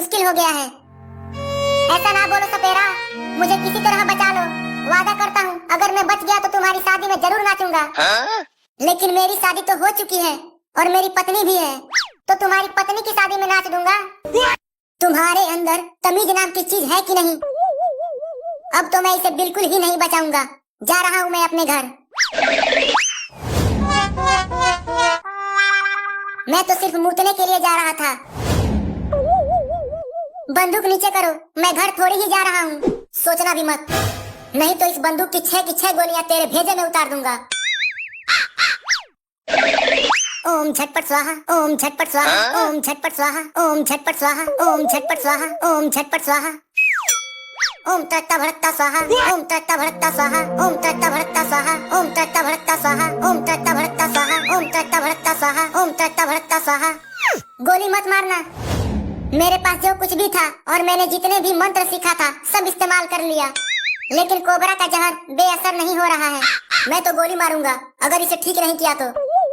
मुश्किल हो गया है। ऐसा ना बोलो सपेरा, मुझे किसी तरह बचा लो। वादा करता हूँ अगर मैं बच गया तो तुम्हारी शादी में जरूर नाचूंगा। लेकिन मेरी शादी तो हो चुकी है और मेरी पत्नी भी है, तो तुम्हारी पत्नी की शादी में नाच दूंगा। तुम्हारे अंदर तमीज नाम की चीज है कि नहीं? अब तो मैं इसे बिल्कुल ही नहीं बचाऊंगा। जा रहा हूँ मैं अपने घर। मैं तो सिर्फ मुतने के लिए जा रहा था। बंदूक नीचे करो, मैं घर थोड़ी ही जा रहा हूँ। सोचना भी मत, नहीं तो इस बंदूक की 6 की 6 गोलियां तेरे भेजे में उतार दूंगा। ओम झटपट स्वाहा, ओम झटपट स्वाहा, ओम झटपट स्वाहा, ओम झटपट स्वाहा, ओम झटपट स्वाहा, ओम झटपट स्वाहा, ओम तड़कता भड़कता स्वाहा, ओम तड़कता भड़कता स्वाहा, ओम तड़कता भड़कता स्वाहा, ओम तड़कता भड़कता स्वाहा, ओम तड़कता भड़कता स्वाहा, ओम तड़कता भड़कता स्वाहा, ओम तड़कता भड़कता स्वाहा। गोली मत मारना। मेरे पास जो कुछ भी था और मैंने जितने भी मंत्र सीखा था सब इस्तेमाल कर लिया, लेकिन कोबरा का जहर बेअसर नहीं हो रहा है। मैं तो गोली मारूंगा अगर इसे ठीक नहीं किया तो।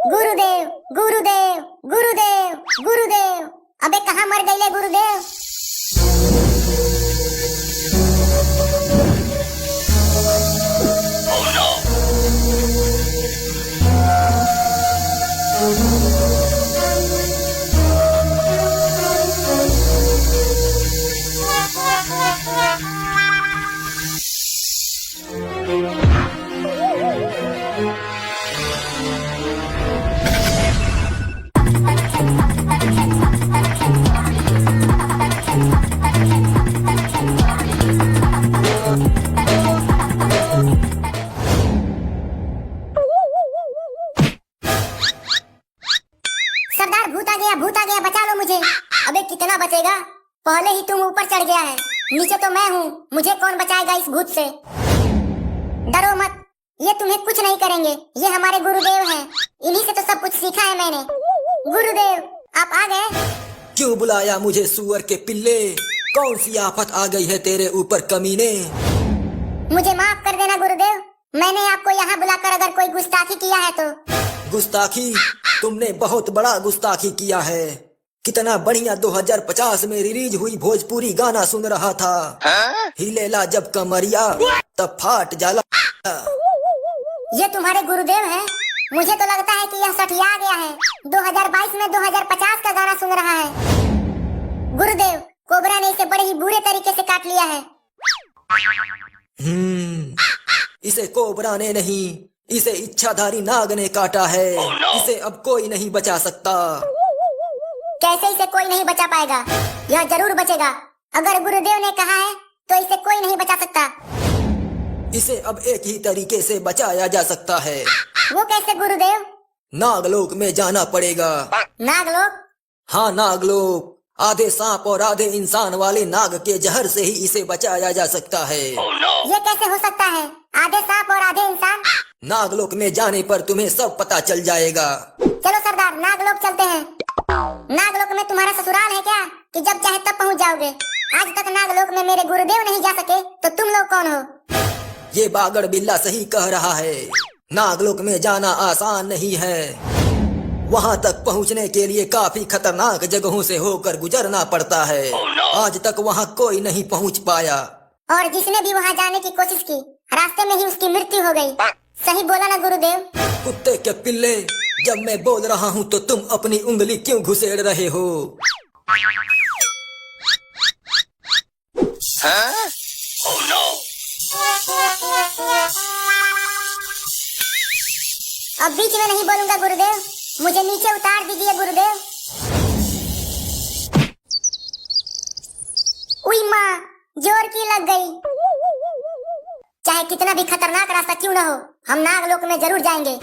गुरुदेव गुरुदेव गुरुदेव गुरुदेव, अबे कहाँ मर गए गुरुदेव? भूत आ गया, बचा लो मुझे। अबे कितना बचेगा? पहले ही तुम ऊपर चढ़ गया है, नीचे तो मैं हूँ। मुझे कौन बचाएगा इस भूत से? डरो मत, ये तुम्हें कुछ नहीं करेंगे। ये हमारे गुरुदेव हैं, इन्हीं से तो सब कुछ सीखा है मैंने। गुरुदेव आप आ गए? क्यों बुलाया मुझे सुअर के पिल्ले? कौन सी आफत आ गई है तेरे ऊपर कमीने? मुझे माफ कर देना गुरुदेव, मैंने आपको यहाँ बुलाकर अगर कोई गुस्ताखी किया है तो। गुस्ताखी? तुमने बहुत बड़ा गुस्ताखी किया है। कितना बढ़िया 2050 में रिलीज हुई भोजपुरी गाना सुन रहा था। हिलेला जब कमरिया तब फाट जाला। ये तुम्हारे गुरुदेव हैं? मुझे तो लगता है कि यह सठिया गया है। 2022 में 2050 का गाना सुन रहा है। गुरुदेव, कोबरा ने इसे बड़े ही बुरे तरीके से काट लिया है। इसे कोबरा ने नहीं, इसे इच्छाधारी नाग ने काटा है। इसे अब कोई नहीं बचा सकता। कैसे इसे कोई नहीं बचा पाएगा? यह जरूर बचेगा। अगर गुरुदेव ने कहा है तो इसे कोई नहीं बचा सकता। इसे अब एक ही तरीके से बचाया जा सकता है। वो कैसे गुरुदेव? नागलोक में जाना पड़ेगा। नागलोक? हाँ नागलोक। आधे सांप और आधे इंसान वाले नाग के जहर से ही इसे बचाया जा सकता है। ये कैसे हो सकता है? आधे सांप और आधे इंसान? नागलोक में जाने पर तुम्हें सब पता चल जाएगा। चलो सरदार, नागलोक चलते हैं। नागलोक में तुम्हारा ससुराल है क्या कि जब चाहे तब पहुंच जाओगे? आज तक नागलोक में मेरे गुरुदेव नहीं जा सके तो तुम लोग कौन हो? ये बागड़ बिल्ला सही कह रहा है। नागलोक में जाना आसान नहीं है। वहाँ तक पहुँचने के लिए काफी खतरनाक जगहों से होकर गुजरना पड़ता है। आज तक वहाँ कोई नहीं पहुँच पाया। और जिसने भी वहाँ जाने की कोशिश की, रास्ते में ही उसकी मृत्यु हो गई। सही बोला ना गुरुदेव? कुत्ते के पिल्ले, जब मैं बोल रहा हूँ तो तुम अपनी उंगली क्यों घुसेड़ रहे हो? Oh no! अब बीच में नहीं बोलूंगा गुरुदेव, मुझे नीचे उतार दीजिए गुरुदेव। उई माँ, जोर की लग गई। चाहे कितना भी खतरनाक रास्ता क्यों न हो, हम नागलोक में जरूर जाएंगे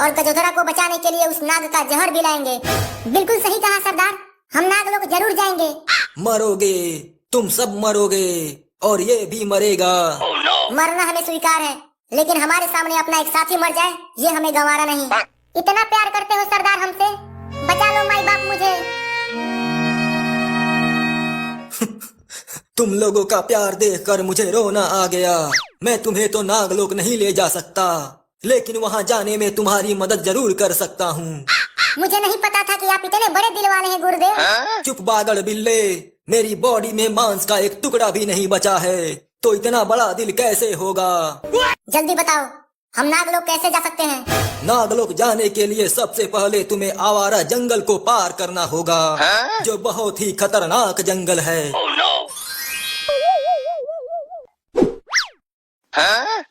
और गजोधरा को बचाने के लिए उस नाग का जहर भी लाएंगे। बिल्कुल सही कहा सरदार, हम नागलोक जरूर जाएंगे। मरोगे, तुम सब मरोगे और ये भी मरेगा। Oh no! मरना हमें स्वीकार है, लेकिन हमारे सामने अपना एक साथी मर जाए ये हमें गंवारा नहीं। इतना प्यार करते हो सरदार हमसे, बचा लो माई बाप मुझे। तुम लोगों का प्यार देखकर मुझे रोना आ गया। मैं तुम्हें तो नागलोक नहीं ले जा सकता, लेकिन वहाँ जाने में तुम्हारी मदद जरूर कर सकता हूँ। मुझे नहीं पता था कि आप इतने बड़े दिल वाले हैं गुरुदेव। चुप बागड़ बिल्ले, मेरी बॉडी में मांस का एक टुकड़ा भी नहीं बचा है, तो इतना बड़ा दिल कैसे होगा? जल्दी बताओ, हम नाग लोग कैसे जा सकते हैं? नागलोक जाने के लिए सबसे पहले तुम्हें आवारा जंगल को पार करना होगा, जो बहुत ही खतरनाक जंगल है। Oh no! Huh?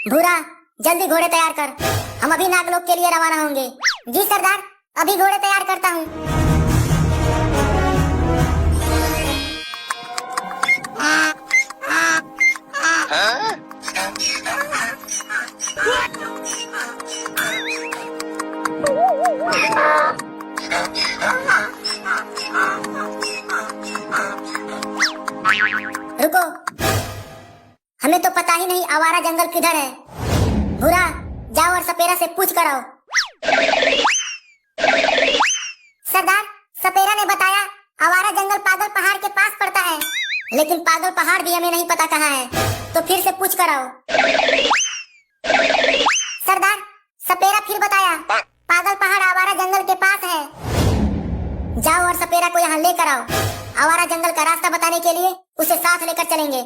भूरा, जल्दी घोड़े तैयार कर, हम अभी नागलोक के लिए रवाना होंगे। जी सरदार, अभी घोड़े तैयार करता हूँ। Huh? रुको, हमें तो पता ही नहीं आवारा जंगल किधर है। भूरा, जाओ और सपेरा से पूछ कर आओ। सरदार, सपेरा ने बताया आवारा जंगल पागल पहाड़ के पास पड़ता है, लेकिन पागल पहाड़ भी हमें नहीं पता कहाँ है, तो फिर से पूछ कर आओ। सरदार, सपेरा फिर बताया पागल पहाड़ आवारा जंगल के पास है। जाओ और सपेरा को यहाँ लेकर आओ। आवारा जंगल का रास्ता बताने के लिए उसे साथ लेकर चलेंगे।